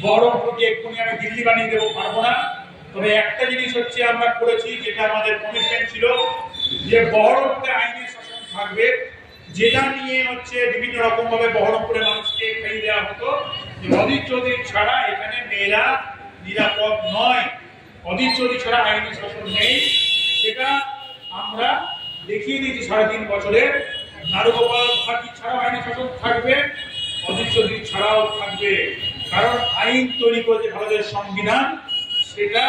বহরমপুরকে এক্ষুনি আমি দিল্লি বানিয়ে দেবো পারবো না। তবে একটা জিনিস হচ্ছে আমরা করেছি, যেটা আমাদের কমিটমেন্ট ছিল, যে বহরমপুরে আইনের শাসন থাকবে, যেটা নিয়ে হচ্ছে বিভিন্ন রকম ভাবে বহরমপুরের মানুষকে খাইয়ে দেওয়া হতো যে অধীর চৌধুরী ছাড়া এখানে মেয়েরা নিরাপদ নয়, অধীর চৌধুরী ছাড়া আইনি শাসন নেই। সেটা আমরা দেখিয়ে দিয়েছি 3.5 বছরে। নারুগোপাল মুখার্জি ছাড়াও আইনি শাসন থাকবে, অধীর চৌধুরী ছাড়াও থাকবে। কারণ আইন তৈরি করেছে ভারতের সংবিধান, সেটা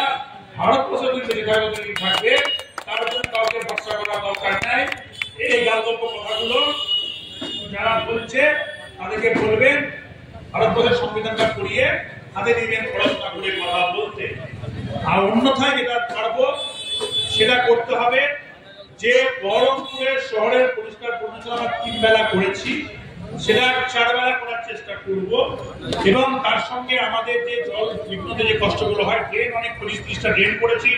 ভারতবর্ষের তৈরি থাকবে। তার জন্য কাউকে ভরসা করার দরকার নাই। এই গল্প কথাগুলো যারা বলছে তাদেরকে বলবেন ভারতবর্ষের সংবিধানটা পড়িয়ে হাতে দিবেন পড়াশোনা করে কথা বলতে। আর অন্যথায় যেটা পারবো সেটা করতে হবে, যে বহরমপুরের শহরের পরিষ্কার পরিচ্ছন্ন আমরা 3 বেলা করেছি, সেটা 4 বেলা করার চেষ্টা করব। এবং তার সঙ্গে আমাদের যে জল বিদ্যুতের যে কষ্টগুলো হয়, ড্রেন অনেক 25-30টা ড্রেন করেছি।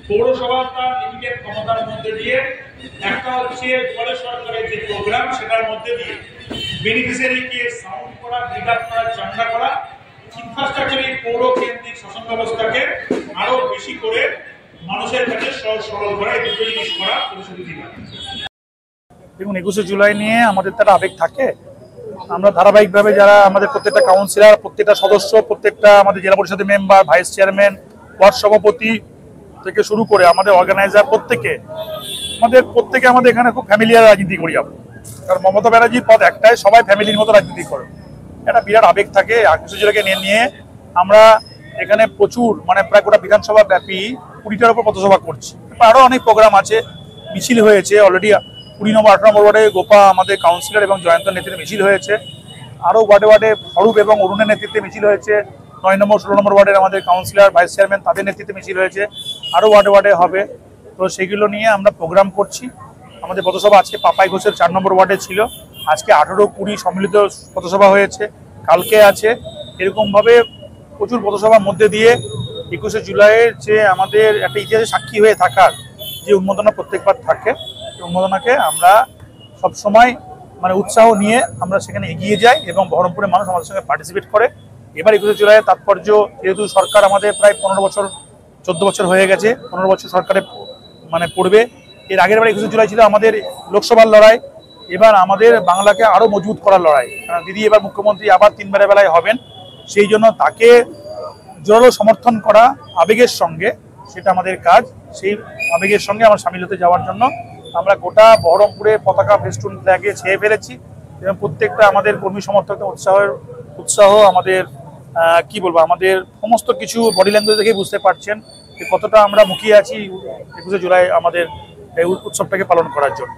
পৌরসভাটা লিমিটেড ক্ষমতার মধ্যে দিয়ে, একটা হচ্ছে জলের সরকারের যে প্রোগ্রাম, সেটার মধ্যে দিয়ে বেনিফিশিয়ারিকে সাউন্ড করা, রিগার্ড করা, চাঙ্গা করা, ইনফ্রাস্ট্রাকচারের পৌর কেন্দ্রিক শাসন ব্যবস্থাকে আরো বেশি করে মানুষের কাছে সহজ সরল করা, এই দুটো জিনিস করা প্রতিশ্রুতি দিলাম। দেখুন, 21শে জুলাই নিয়ে আমাদের তারা আবেগ থাকে। আমরা ধারাবাহিকভাবে যারা আমাদের প্রত্যেকটা কাউন্সিলর, প্রত্যেকটা সদস্য, প্রত্যেকটা আমাদের জেলা পরিষদের মেম্বার, ভাইস চেয়ারম্যান, ওয়ার্ড সভাপতি থেকে শুরু করে আমাদের অর্গানাইজার প্রত্যেকে আমাদের এখানে খুব ফ্যামিলিয়ার রাজনীতি করি আমরা। কারণ মমতা ব্যানার্জির পথ একটাই, সবাই ফ্যামিলির মতো রাজনীতি করে। একটা বিরাট আবেগ থাকে। 21শে জুলাইকে নিয়ে আমরা এখানে প্রচুর, মানে প্রায় গোটা বিধানসভা ব্যাপী 20টার উপর পথসভা করছি। আরও অনেক প্রোগ্রাম আছে, মিছিল হয়েছে অলরেডি। 20 নম্বর 18 নম্বর ওয়ার্ডে গোপা আমাদের কাউন্সিলর এবং জয়ন্ত নেতৃত্বে মিছিল হয়েছে। আরও ওয়ার্ডে ওয়ার্ডে অরূপ এবং অরুণের নেতৃত্বে মিছিল হয়েছে। 9 নম্বর 16 নম্বর ওয়ার্ডের আমাদের কাউন্সিলর, ভাইস চেয়ারম্যান, তাদের নেতৃত্বে মিছিল হয়েছে। আরও ওয়ার্ডে ওয়ার্ডে হবে। তো সেগুলো নিয়ে আমরা প্রোগ্রাম করছি। আমাদের পথসভা আজকে পাপাই ঘোষের 4 নম্বর ওয়ার্ডে ছিল, আজকে 18-20 সম্মিলিত পথসভা হয়েছে, কালকে আছে। এরকমভাবে প্রচুর পথসভার মধ্যে দিয়ে 21শে জুলাইয়ের যে আমাদের একটা ইতিহাসে সাক্ষী হয়ে থাকার যে উন্মাদনা প্রত্যেকবার থাকে, সেই উন্মাদনাকে আমরা সবসময় মানে উৎসাহ নিয়ে আমরা সেখানে এগিয়ে যাই এবং বহরমপুরের মানুষ আমাদের সঙ্গে পার্টিসিপেট করে। এবার 21শে জুলাইয়ের তাৎপর্য, যেহেতু সরকার আমাদের প্রায় 14 বছর 14 বছর হয়ে গেছে, 15 বছর সরকারে মানে পড়বে। এর আগের বার 21শে জুলাই ছিল আমাদের লোকসভার লড়াই, এবার আমাদের বাংলাকে আরও মজবুত করার লড়াই। কারণ দিদি এবার মুখ্যমন্ত্রী আবার 3 বেলায় হবেন, সেই জন্য তাকে জোরালো সমর্থন করা আবেগের সঙ্গে, সেটা আমাদের কাজ। সেই আবেগের সঙ্গে আমরা সামিল হতে যাওয়ার জন্য আমরা গোটা বহরমপুরে পতাকা, ফেস্টুন, ফ্ল্যাগে ছেয়ে ফেলেছি এবং প্রত্যেকটা আমাদের কর্মী সমর্থকদের উৎসাহ আমাদের কি বলবো, আমাদের সমস্ত কিছু বডি ল্যাঙ্গুয়েজ দেখেই বুঝতে পারছেন যে কতটা আমরা মুখিয়ে আছি 21শে জুলাই আমাদের এই উৎসবটাকে পালন করার জন্য।